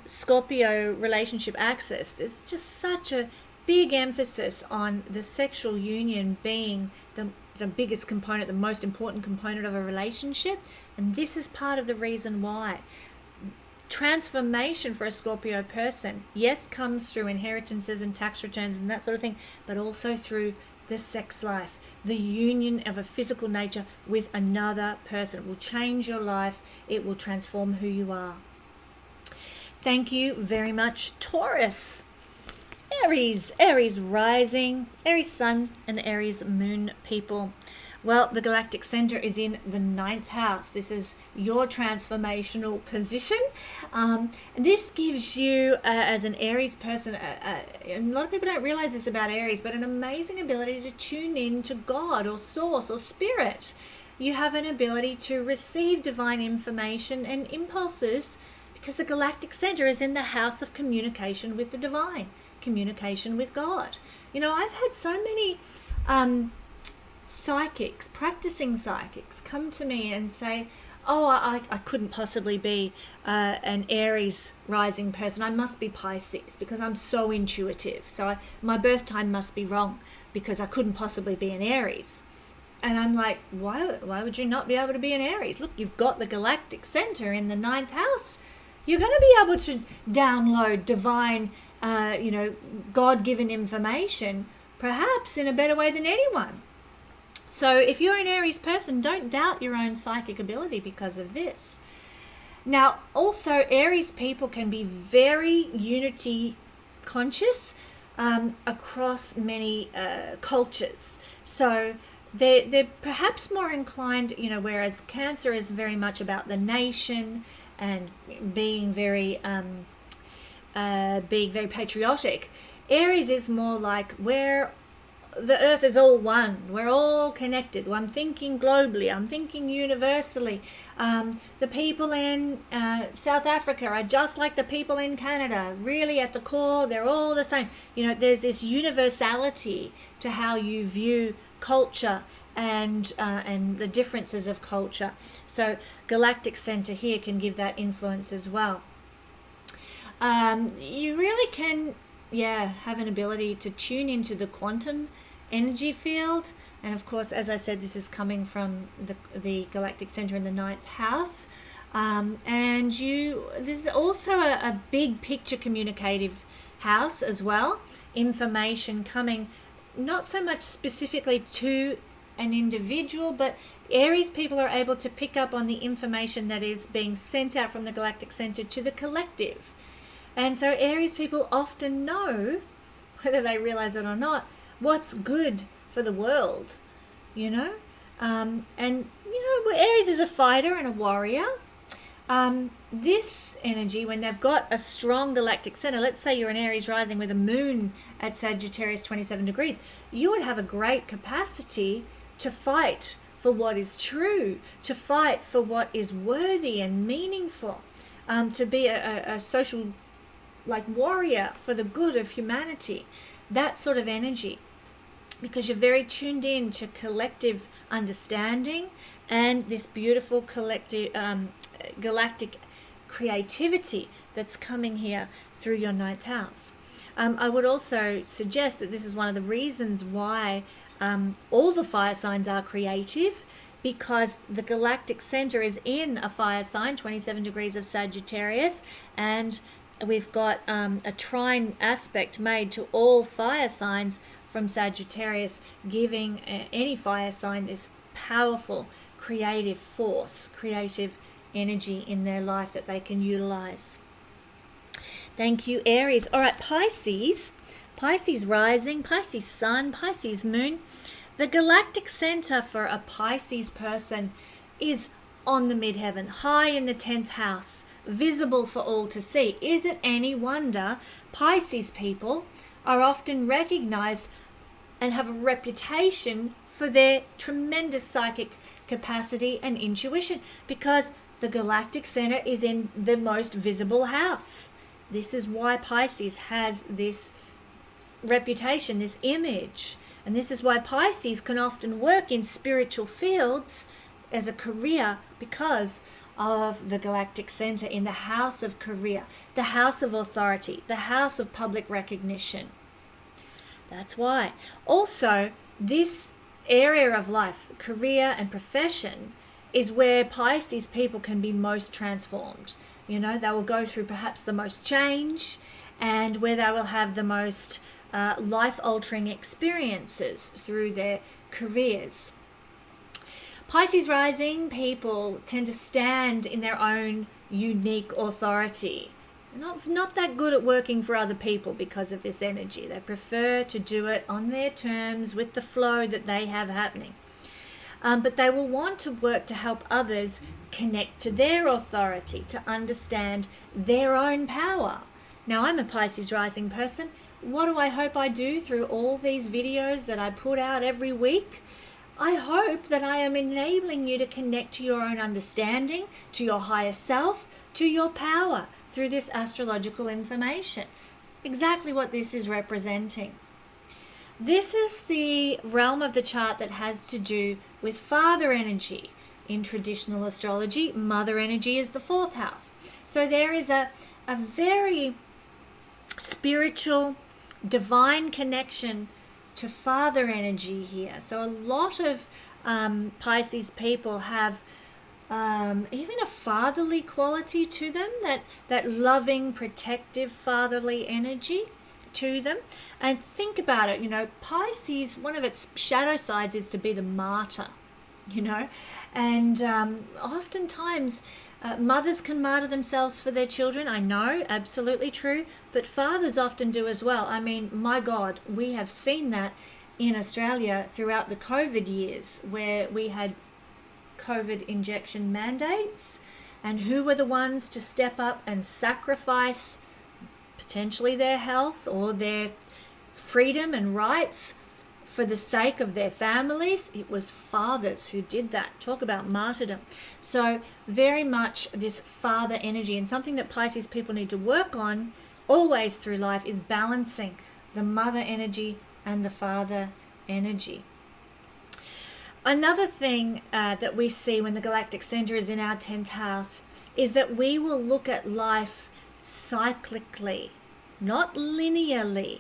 Scorpio relationship access, there's just such a big emphasis on the sexual union being the biggest component, the most important component of a relationship. And this is part of the reason why. Transformation for a Scorpio person, yes, comes through inheritances and tax returns and that sort of thing, but also through the sex life, the union of a physical nature with another person. It will change your life. It will transform who you are. Thank you very much, Taurus. Aries Rising, Aries Sun, and Aries Moon people. Well, the galactic center is in the 9th house. This is your transformational position. This gives you, as an Aries person, a lot of people don't realize this about Aries, but an amazing ability to tune in to God or source or spirit. You have an ability to receive divine information and impulses because the galactic center is in the house of communication with the divine, communication with God. You know, I've had so many practicing psychics come to me and say, oh, I couldn't possibly be an Aries rising person. I must be Pisces because I'm so intuitive. So my birth time must be wrong because I couldn't possibly be an Aries. And I'm like, why would you not be able to be an Aries? Look, you've got the galactic center in the 9th house. You're going to be able to download divine, God-given information, perhaps in a better way than anyone. So if you're an Aries person, don't doubt your own psychic ability because of this. Now, also, Aries people can be very unity conscious across many cultures. So they're perhaps more inclined, whereas Cancer is very much about the nation and being very patriotic. Aries is more like where the earth is all one. We're all connected. I'm thinking globally. I'm thinking universally. The people in South Africa are just like the people in Canada. Really, at the core, they're all the same. There's this universality to how you view culture and the differences of culture. So Galactic Center here can give that influence as well. You really can, have an ability to tune into the quantum energy field. And of course, as I said, this is coming from the Galactic Center in the 9th house. And this is also a big picture communicative house as well. Information coming not so much specifically to an individual, but Aries people are able to pick up on the information that is being sent out from the Galactic Center to the collective. And so Aries people often know, whether they realize it or not, what's good for the world, Aries is a fighter and a warrior. This energy, when they've got a strong galactic center, let's say you're an Aries rising with a moon at Sagittarius 27 degrees, you would have a great capacity to fight for what is true, to fight for what is worthy and meaningful, to be a social warrior for the good of humanity, that sort of energy, because you're very tuned in to collective understanding and this beautiful collective galactic creativity that's coming here through your ninth house. I would also suggest that this is one of the reasons why all the fire signs are creative, because the galactic center is in a fire sign, 27 degrees of Sagittarius, and we've got a trine aspect made to all fire signs from Sagittarius, giving any fire sign this powerful creative force, creative energy in their life that they can utilize. Thank you, Aries. All right, Pisces rising, Pisces sun, Pisces moon. The galactic center for a Pisces person is on the midheaven, high in the 10th house, visible for all to see. Is it any wonder Pisces people are often recognized and have a reputation for their tremendous psychic capacity and intuition? Because the galactic center is in the most visible house. This is why Pisces has this reputation, this image. And this is why Pisces can often work in spiritual fields as a career, because of the galactic center in the house of career, the house of authority, the house of public recognition. That's why. Also, this area of life, career and profession, is where Pisces people can be most transformed. You know, they will go through perhaps the most change, and where they will have the most life-altering experiences through their careers. Pisces rising people tend to stand in their own unique authority. Not that good at working for other people because of this energy. They prefer to do it on their terms with the flow that they have happening. But they will want to work to help others connect to their authority, to understand their own power. Now, I'm a Pisces rising person. What do I hope I do through all these videos that I put out every week? I hope that I am enabling you to connect to your own understanding, to your higher self, to your power through this astrological information. Exactly what this is representing. This is the realm of the chart that has to do with father energy. In traditional astrology, mother energy is the 4th house. So there is a very spiritual, divine connection to father energy here. So a lot of Pisces people have even a fatherly quality to them, that loving, protective, fatherly energy to them. And think about it, you know, Pisces, one of its shadow sides is to be the martyr, you know, and oftentimes mothers can martyr themselves for their children. I know, absolutely true, but fathers often do as well. I mean, my God, we have seen that in Australia throughout the COVID years, where we had COVID injection mandates, and who were the ones to step up and sacrifice potentially their health or their freedom and rights for the sake of their families? It was fathers who did that. Talk about martyrdom. So very much this father energy, and something that Pisces people need to work on always through life is balancing the mother energy and the father energy. Another thing that we see when the galactic center is in our 10th house is that we will look at life cyclically, not linearly.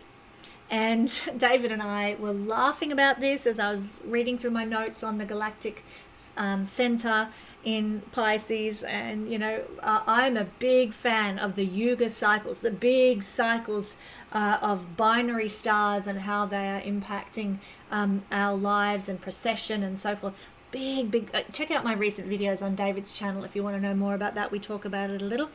And David and I were laughing about this as I was reading through my notes on the galactic center in Pisces. And, you know, I'm a big fan of the yuga cycles, the big cycles of binary stars and how they are impacting our lives and precession and so forth. Big check out my recent videos on David's channel if you want to know more about that. We talk about it a little.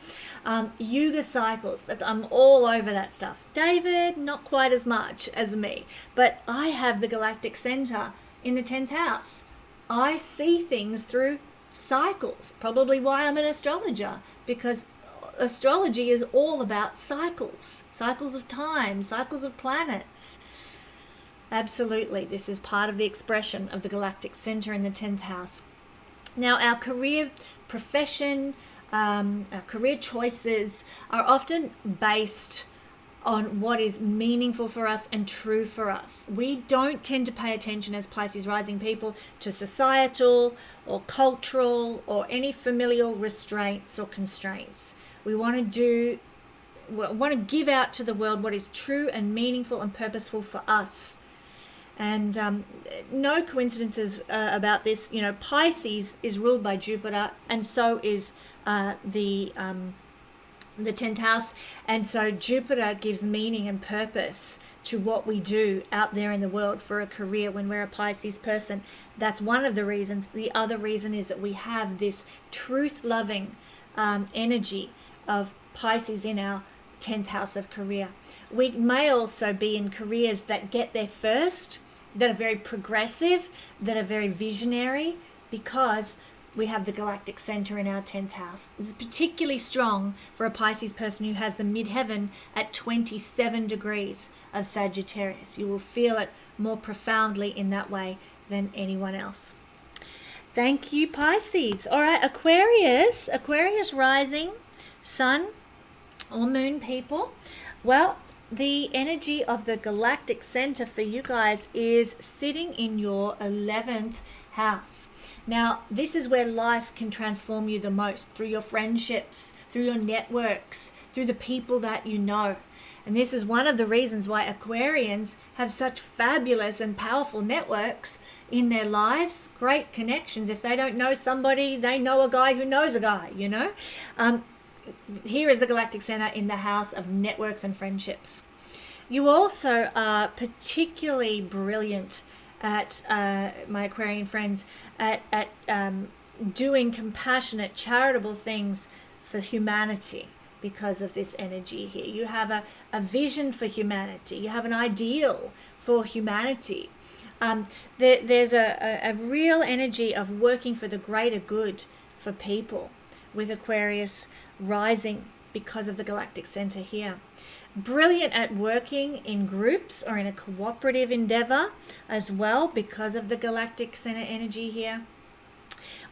Yuga cycles, I'm all over that stuff. David, not quite as much as me, but I have the galactic center in the 10th house. I see things through cycles. Probably why I'm an astrologer, because astrology is all about cycles, cycles of time, cycles of planets. Absolutely, this is part of the expression of the galactic center in the 10th house. Now, our career, profession, our career choices are often based on what is meaningful for us and true for us. We don't tend to pay attention as Pisces rising people to societal or cultural or any familial restraints or constraints. We want to give out to the world what is true and meaningful and purposeful for us. And no coincidences about this. You know, Pisces is ruled by Jupiter, and so is the 10th house. And so Jupiter gives meaning and purpose to what we do out there in the world for a career when we're a Pisces person. That's one of the reasons. The other reason is that we have this truth-loving energy of Pisces in our 10th house of career. We may also be in careers that get there first, that are very progressive, that are very visionary, because we have the galactic center in our 10th house. This is particularly strong for a Pisces person who has the midheaven at 27 degrees of Sagittarius. You will feel it more profoundly in that way than anyone else. Thank you, Pisces. All right, Aquarius rising, sun or moon people. Well, the energy of the galactic center for you guys is sitting in your 11th house. Now, this is where life can transform you the most, through your friendships, through your networks, through the people that you know. And this is one of the reasons why Aquarians have such fabulous and powerful networks in their lives, great connections. If they don't know somebody, they know a guy who knows a guy, you know. Here is the galactic center in the house of networks and friendships. You also are particularly brilliant at, my Aquarian friends, at doing compassionate, charitable things for humanity because of this energy here. You have a vision for humanity. You have an ideal for humanity. There's a real energy of working for the greater good for people with Aquarius rising because of the galactic center here. Brilliant at working in groups or in a cooperative endeavor as well because of the galactic center energy here.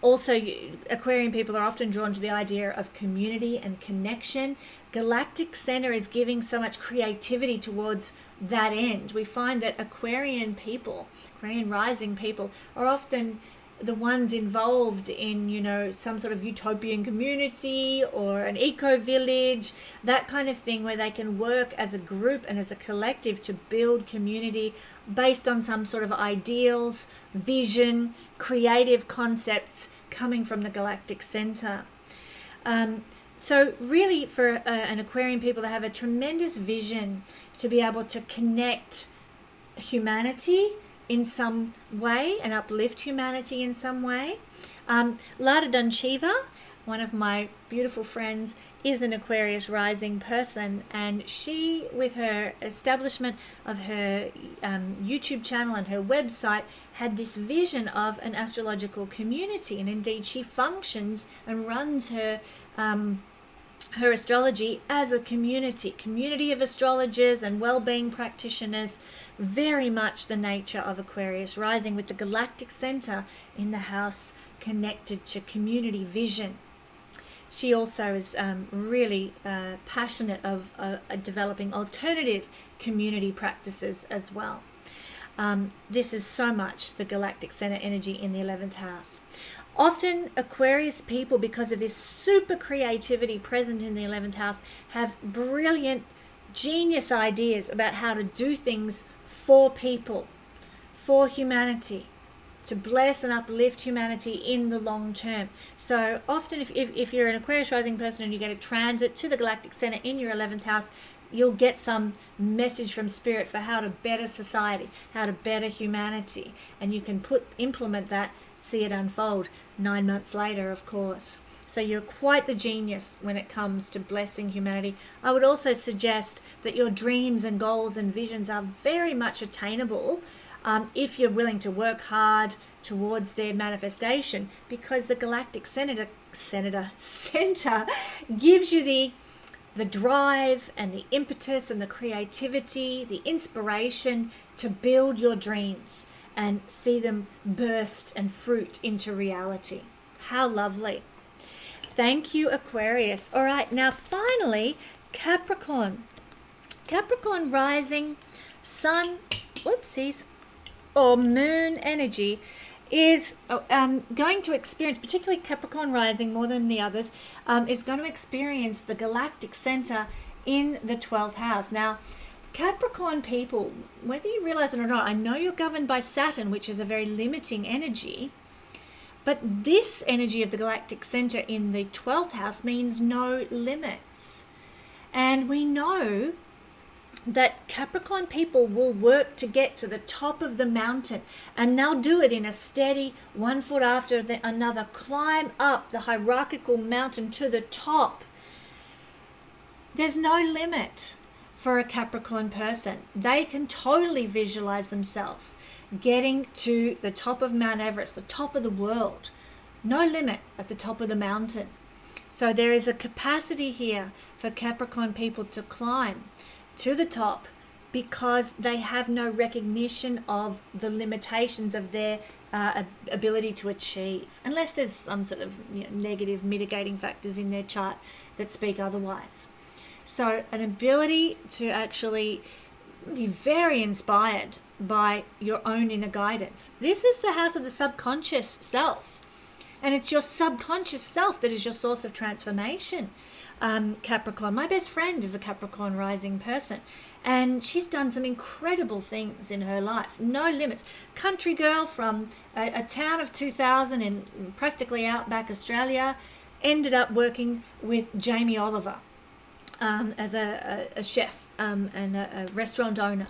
Also, Aquarian people are often drawn to the idea of community and connection. Galactic center is giving so much creativity towards that end. We find that Aquarian people, Aquarian rising people, are often the ones involved in, you know, some sort of utopian community or an eco-village, that kind of thing, where they can work as a group and as a collective to build community based on some sort of ideals, vision, creative concepts coming from the galactic center. So really for an Aquarian people, they have a tremendous vision to be able to connect humanity in some way and uplift humanity in some way. Lada Dunchiva, one of my beautiful friends, is an Aquarius rising person, and she, with her establishment of her YouTube channel and her website, had this vision of an astrological community, and indeed she functions and runs her astrology as a community of astrologers and well-being practitioners, very much the nature of Aquarius rising, with the galactic center in the house connected to community vision. She also is really passionate of developing alternative community practices as well. This is so much the galactic center energy in the 11th house. Often Aquarius people, because of this super creativity present in the 11th house, have brilliant, genius ideas about how to do things for people, for humanity, to bless and uplift humanity in the long term. So often if you're an Aquarius rising person and you get a transit to the galactic center in your 11th house, you'll get some message from spirit for how to better society, how to better humanity, and you can implement that, see it unfold 9 months later, of course. So you're quite the genius when it comes to blessing humanity. I would also suggest that your dreams and goals and visions are very much attainable if you're willing to work hard towards their manifestation, because the galactic center gives you the drive and the impetus and the creativity, the inspiration to build your dreams and see them burst and fruit into reality. How lovely. Thank you, Aquarius. All right, now finally, Capricorn. Capricorn rising, sun, whoopsies, or moon energy is going to experience, particularly Capricorn rising more than the others, is going to experience the galactic center in the 12th house. Now, Capricorn people, whether you realize it or not, I know you're governed by Saturn, which is a very limiting energy, but this energy of the galactic center in the 12th house means no limits. And we know that Capricorn people will work to get to the top of the mountain, and they'll do it in a steady, one foot after another, climb up the hierarchical mountain to the top. There's no limit for a Capricorn person. They can totally visualize themselves getting to the top of Mount Everest, the top of the world. No limit at the top of the mountain. So there is a capacity here for Capricorn people to climb to the top because they have no recognition of the limitations of their ability to achieve, unless there's some sort of negative mitigating factors in their chart that speak otherwise. So an ability to actually be very inspired by your own inner guidance. This is the house of the subconscious self, and it's your subconscious self that is your source of transformation. Capricorn, my best friend is a Capricorn rising person, and she's done some incredible things in her life. No limits. Country girl from a town of 2,000 in practically outback Australia, ended up working with Jamie Oliver as a chef and a restaurant owner.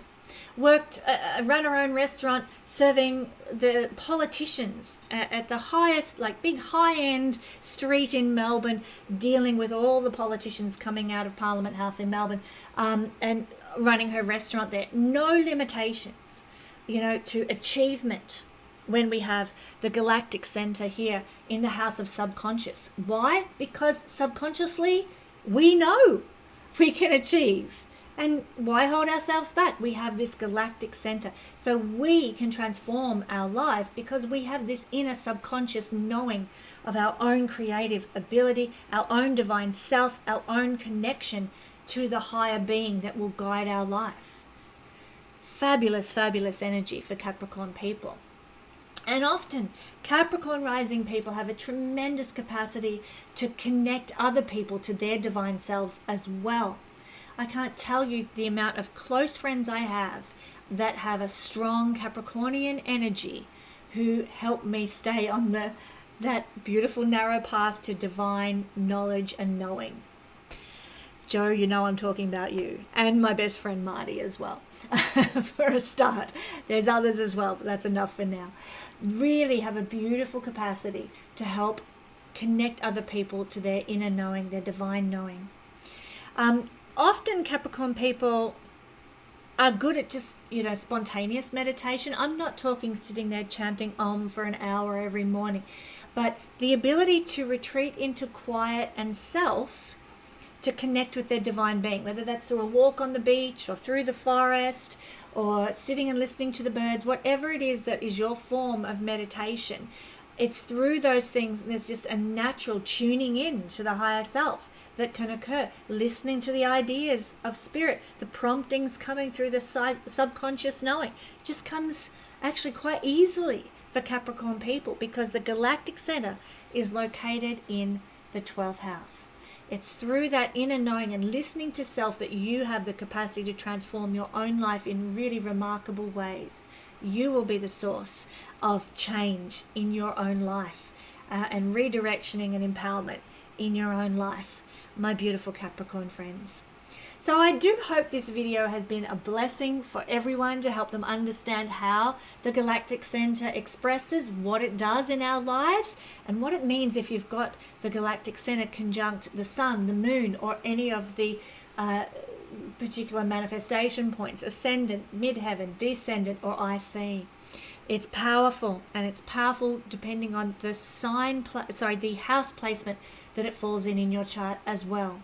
Ran her own restaurant serving the politicians at the highest, like big high-end street in Melbourne, dealing with all the politicians coming out of Parliament House in Melbourne, and running her restaurant there. No limitations, to achievement when we have the galactic center here in the house of subconscious. Why? Because subconsciously we know we can achieve. And why hold ourselves back? We have this galactic center. So we can transform our life because we have this inner subconscious knowing of our own creative ability, our own divine self, our own connection to the higher being that will guide our life. Fabulous, fabulous energy for Capricorn people. And often Capricorn rising people have a tremendous capacity to connect other people to their divine selves as well. I can't tell you the amount of close friends I have that have a strong Capricornian energy who help me stay on that beautiful narrow path to divine knowledge and knowing. Joe, I'm talking about you, and my best friend Marty as well. For a start, there's others as well, but that's enough for now. Really have a beautiful capacity to help connect other people to their inner knowing, their divine knowing. Often Capricorn people are good at just, spontaneous meditation. I'm not talking sitting there chanting Om for an hour every morning, but the ability to retreat into quiet and self to connect with their divine being, whether that's through a walk on the beach or through the forest or sitting and listening to the birds, whatever it is that is your form of meditation. It's through those things, there's just a natural tuning in to the higher self that can occur, listening to the ideas of spirit, the promptings coming through the subconscious knowing. It just comes actually quite easily for Capricorn people because the galactic center is located in the 12th house. It's through that inner knowing and listening to self that you have the capacity to transform your own life in really remarkable ways. You will be the source of change in your own life and redirectioning and empowerment in your own life, my beautiful Capricorn friends. So I do hope this video has been a blessing for everyone to help them understand how the Galactic Center expresses, what it does in our lives, and what it means if you've got the Galactic Center conjunct the Sun, the Moon, or any of the particular manifestation points, ascendant, midheaven, descendant, or IC. It's powerful, and it's powerful depending on the the house placement that it falls in your chart as well.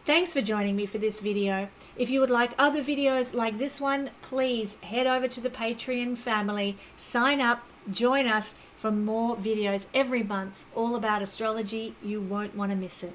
Thanks for joining me for this video. If you would like other videos like this one, please head over to the Patreon family, sign up, join us for more videos every month all about astrology. You won't want to miss it.